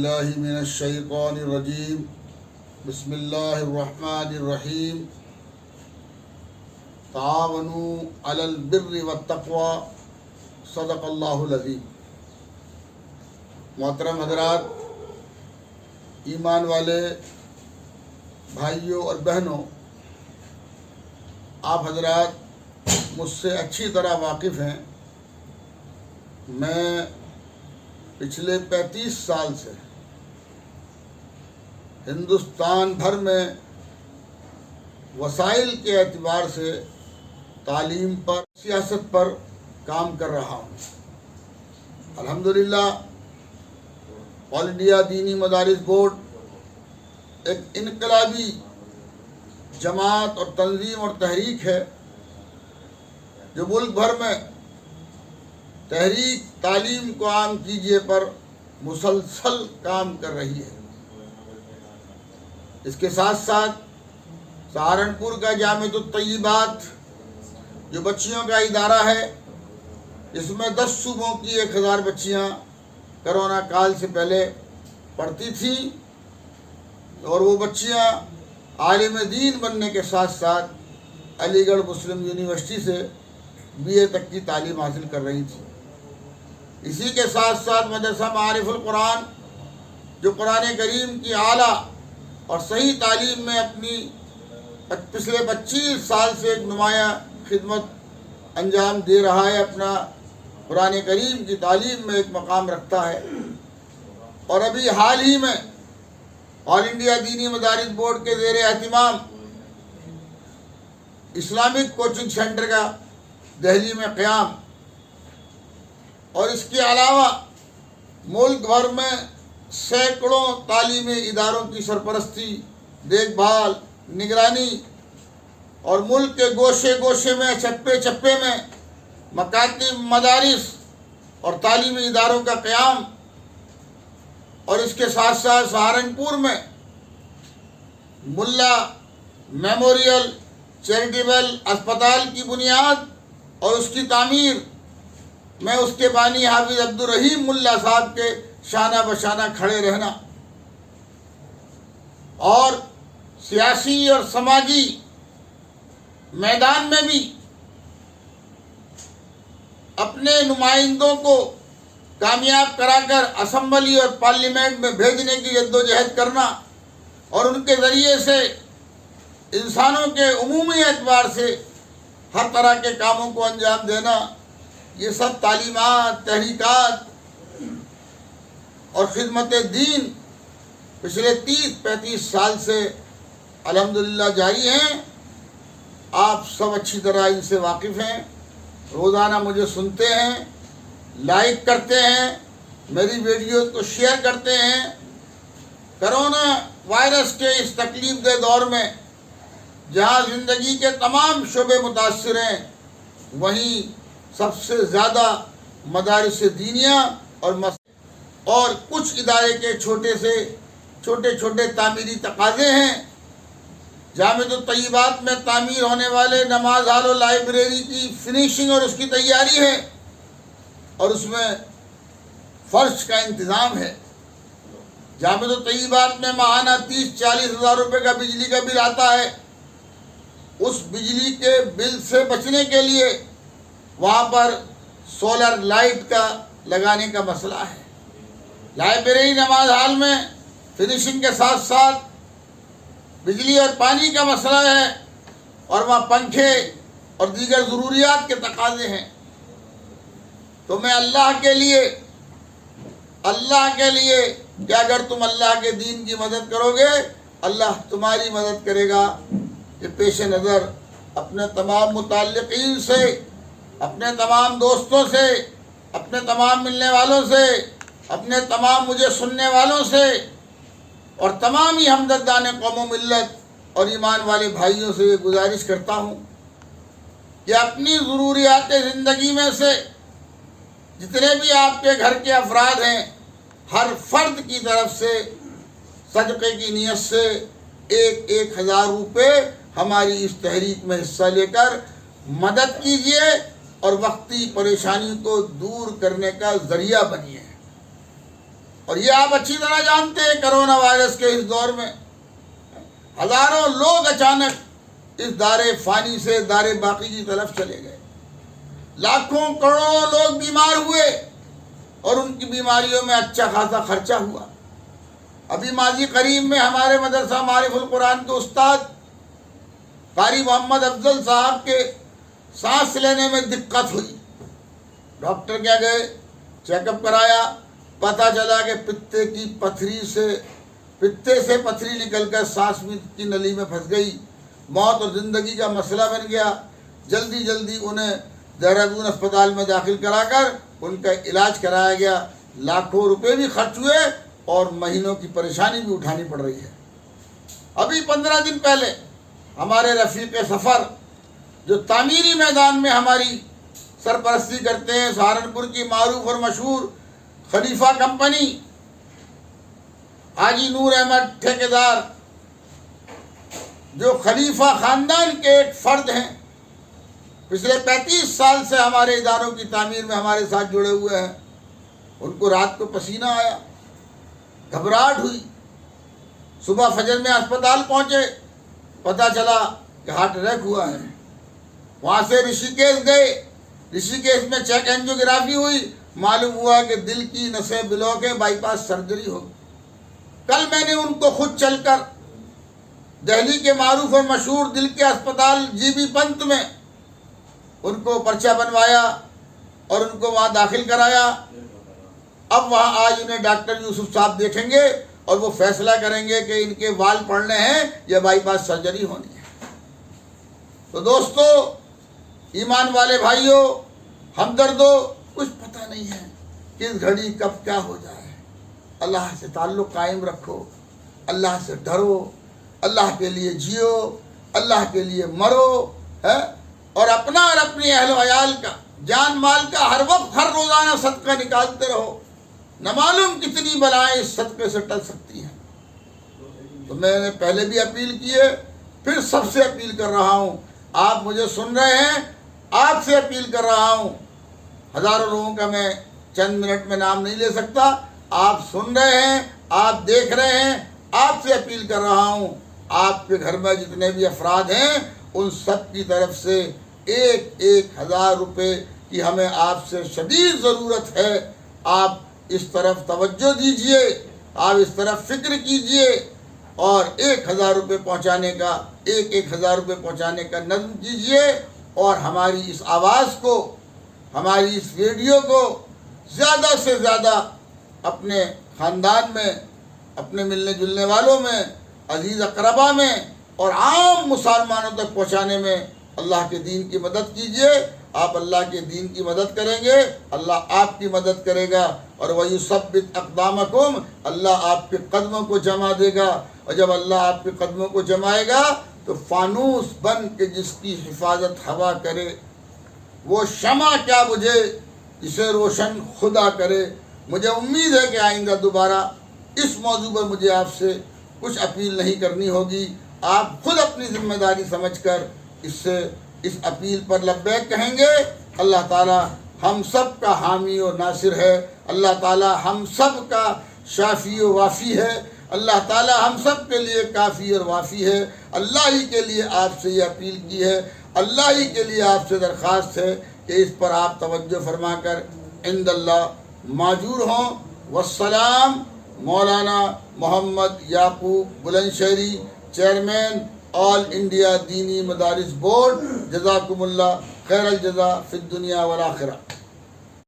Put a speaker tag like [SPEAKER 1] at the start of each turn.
[SPEAKER 1] باللہ من الشیطان الرجیم بسم اللہ الرحمن الرحیم تعاونوا علی البر والتقوی صدق اللہ العظیم۔ محترم حضرات، ایمان والے بھائیوں اور بہنوں، آپ حضرات مجھ سے اچھی طرح واقف ہیں۔ میں پچھلے 35 سال سے ہندوستان بھر میں وسائل کے اعتبار سے تعلیم پر، سیاست پر کام کر رہا ہوں۔ الحمدللہ آل انڈیا دینی مدارس بورڈ ایک انقلابی جماعت اور تنظیم اور تحریک ہے جو ملک بھر میں تحریک تعلیم کو عام کیجیے پر مسلسل کام کر رہی ہے۔ اس کے ساتھ ساتھ سہارنپور کا جامعۃ الطیبات جو بچیوں کا ادارہ ہے، اس میں 10 صوبوں کی 1000 بچیاں کرونا کال سے پہلے پڑھتی تھیں، اور وہ بچیاں عالم دین بننے کے ساتھ ساتھ علی گڑھ مسلم یونیورسٹی سے BA تک کی تعلیم حاصل کر رہی تھیں۔ اسی کے ساتھ ساتھ مدرسہ معارف القرآن جو قرآن کریم کی اعلیٰ اور صحیح تعلیم میں اپنی پچھلے 25 سال سے ایک نمایاں خدمت انجام دے رہا ہے، اپنا قرآن کریم کی تعلیم میں ایک مقام رکھتا ہے۔ اور ابھی حال ہی میں آل انڈیا دینی مدارس بورڈ کے زیر اہتمام اسلامک کوچنگ سینٹر کا دہلی میں قیام، اور اس کے علاوہ ملک بھر میں سینکڑوں تعلیمی اداروں کی سرپرستی، دیکھ بھال، نگرانی، اور ملک کے گوشے گوشے میں، چپے چپے میں مکاتب، مدارس اور تعلیمی اداروں کا قیام، اور اس کے ساتھ ساتھ سہارنپور میں ملا میموریل چیریٹیبل اسپتال کی بنیاد اور اس کی تعمیر میں اس کے بانی حافظ عبدالرحیم ملا صاحب کے شانہ بشانہ کھڑے رہنا، اور سیاسی اور سماجی میدان میں بھی اپنے نمائندوں کو کامیاب کرا کر اسمبلی اور پارلیمنٹ میں بھیجنے کی جدوجہد کرنا، اور ان کے ذریعے سے انسانوں کے عمومی اعتبار سے ہر طرح کے کاموں کو انجام دینا، یہ سب تعلیمات، تحریکات اور خدمت دین پچھلے 30-35 سال سے الحمدللہ جاری ہیں۔ آپ سب اچھی طرح ان سے واقف ہیں، روزانہ مجھے سنتے ہیں، لائک کرتے ہیں، میری ویڈیوز کو شیئر کرتے ہیں۔ کرونا وائرس کے اس تکلیف دہ دور میں جہاں زندگی کے تمام شعبے متاثر ہیں، وہیں سب سے زیادہ مدارس دینیہ اور کچھ ادارے کے چھوٹے چھوٹے تعمیری تقاضے ہیں۔ جامعۃ الطیبات میں تعمیر ہونے والے نماز ہال و لائبریری کی فنیشنگ اور اس کی تیاری ہے، اور اس میں فرش کا انتظام ہے۔ جامعۃ الطیبات میں ماہانہ 30-40 ہزار روپے کا بجلی کا بل آتا ہے۔ اس بجلی کے بل سے بچنے کے لیے وہاں پر سولر لائٹ کا لگانے کا مسئلہ ہے۔ لائبریری نماز ہال میں فنیشنگ کے ساتھ ساتھ بجلی اور پانی کا مسئلہ ہے، اور وہاں پنکھے اور دیگر ضروریات کے تقاضے ہیں۔ تو میں اللہ کے لیے کہ اگر تم اللہ کے دین کی مدد کرو گے، اللہ تمہاری مدد کرے گا، یہ پیش نظر اپنے تمام متعلقین سے، اپنے تمام دوستوں سے، اپنے تمام ملنے والوں سے، اپنے تمام مجھے سننے والوں سے، اور تمام ہی ہمدردان قوم و ملت اور ایمان والے بھائیوں سے یہ گزارش کرتا ہوں کہ اپنی ضروریات زندگی میں سے جتنے بھی آپ کے گھر کے افراد ہیں، ہر فرد کی طرف سے صدقے کی نیت سے 1000 روپے ہماری اس تحریک میں حصہ لے کر مدد کیجیے، اور وقتی پریشانی کو دور کرنے کا ذریعہ بنیے۔ اور یہ آپ اچھی طرح جانتے ہیں کرونا وائرس کے اس دور میں ہزاروں لوگ اچانک اس دار فانی سے دار باقی کی طرف چلے گئے، لاکھوں کروڑوں لوگ بیمار ہوئے اور ان کی بیماریوں میں اچھا خاصا خرچہ ہوا۔ ابھی ماضی قریب میں ہمارے مدرسہ معارف القرآن کے استاد قاری محمد افضل صاحب کے سانس لینے میں دقت ہوئی، ڈاکٹر کیا گئے، چیک اپ کرایا، پتہ چلا کہ پتے سے پتھری نکل کر سانس کی نلی میں پھنس گئی، موت اور زندگی کا مسئلہ بن گیا۔ جلدی انہیں دہرادون اسپتال میں داخل کرا کر ان کا علاج کرایا گیا، لاکھوں روپے بھی خرچ ہوئے اور مہینوں کی پریشانی بھی اٹھانی پڑ رہی ہے۔ ابھی 15 دن پہلے ہمارے رفیق سفر جو تعمیری میدان میں ہماری سرپرستی کرتے ہیں، سہارنپور کی معروف اور مشہور خلیفہ کمپنی، حاجی نور احمد ٹھیکیدار، جو خلیفہ خاندان کے ایک فرد ہیں، پچھلے 35 سال سے ہمارے اداروں کی تعمیر میں ہمارے ساتھ جڑے ہوئے ہیں، ان کو رات کو پسینہ آیا، گھبراہٹ ہوئی، صبح فجر میں اسپتال پہنچے، پتہ چلا کہ ہارٹ اٹیک ہوا ہے۔ وہاں سے رشی کیش گئے، رشی کیش میں چیک اینجیوگرافی ہوئی، معلوم ہوا کہ دل کی نسیں بلاک ہیں، بائی پاس سرجری ہوگی۔ کل میں نے ان کو خود چل کر دہلی کے معروف اور مشہور دل کے اسپتال جی بی پنت میں ان کو پرچہ بنوایا اور ان کو وہاں داخل کرایا۔ اب وہاں آج انہیں ڈاکٹر یوسف صاحب دیکھیں گے اور وہ فیصلہ کریں گے کہ ان کے وال پڑنے ہیں یا بائی پاس سرجری ہونی ہے۔ تو دوستو، ایمان والے بھائیوں، ہمدردو، کچھ پتہ نہیں ہے کس گھڑی کب کیا ہو جائے۔ اللہ سے تعلق قائم رکھو، اللہ سے ڈرو، اللہ کے لیے جیو، اللہ کے لیے مرو، ہے، اور اپنا اور اپنی اہل و عیال کا، جان مال کا ہر وقت ہر روزانہ صدقہ نکالتے رہو، نہ معلوم کتنی بلائیں اس صدقے سے ٹل سکتی ہیں۔ تو میں نے پہلے بھی اپیل کی ہے، پھر سب سے اپیل کر رہا ہوں، آپ مجھے سن رہے ہیں، آپ سے اپیل کر رہا ہوں، ہزاروں لوگوں کا میں چند منٹ میں نام نہیں لے سکتا، آپ سن رہے ہیں، آپ دیکھ رہے ہیں، آپ سے اپیل کر رہا ہوں، آپ کے گھر میں جتنے بھی افراد ہیں ان سب کی طرف سے 1,000 روپے کی ہمیں آپ سے شدید ضرورت ہے۔ آپ اس طرف توجہ دیجئے، آپ اس طرف فکر کیجئے اور 1,000 روپے پہنچانے کا 1,000 روپے پہنچانے کا نظم کیجئے، اور ہماری اس آواز کو، ہماری اس ویڈیو کو زیادہ سے زیادہ اپنے خاندان میں، اپنے ملنے جلنے والوں میں، عزیز اقربا میں اور عام مسلمانوں تک پہنچانے میں اللہ کے دین کی مدد کیجئے۔ آپ اللہ کے دین کی مدد کریں گے، اللہ آپ کی مدد کرے گا، اور وَيُثَبِّتْ أَقْدَامَكُمْ، اللہ آپ کے قدموں کو جما دے گا، اور جب اللہ آپ کے قدموں کو جمائے گا تو فانوس بن کے جس کی حفاظت ہوا کرے، وہ شمع کیا بجھے جسے روشن خدا کرے۔ مجھے امید ہے کہ آئندہ دوبارہ اس موضوع پر مجھے آپ سے کچھ اپیل نہیں کرنی ہوگی، آپ خود اپنی ذمہ داری سمجھ کر اس اپیل پر لبیک کہیں گے۔ اللہ تعالی ہم سب کا حامی و ناصر ہے، اللہ تعالی ہم سب کا شافی و وافی ہے، اللہ تعالی ہم سب کے لیے کافی اور وافی ہے۔ اللہ ہی کے لیے آپ سے یہ اپیل کی ہے، اللہ ہی کے لیے آپ سے درخواست ہے کہ اس پر آپ توجہ فرما کر عند اللہ معجور ہوں۔ والسلام، مولانا محمد یعقوب بلند شہری، چیئرمین آل انڈیا دینی مدارس بورڈ، جزاکم اللہ خیر الجزا فی الدنیا والآخرہ۔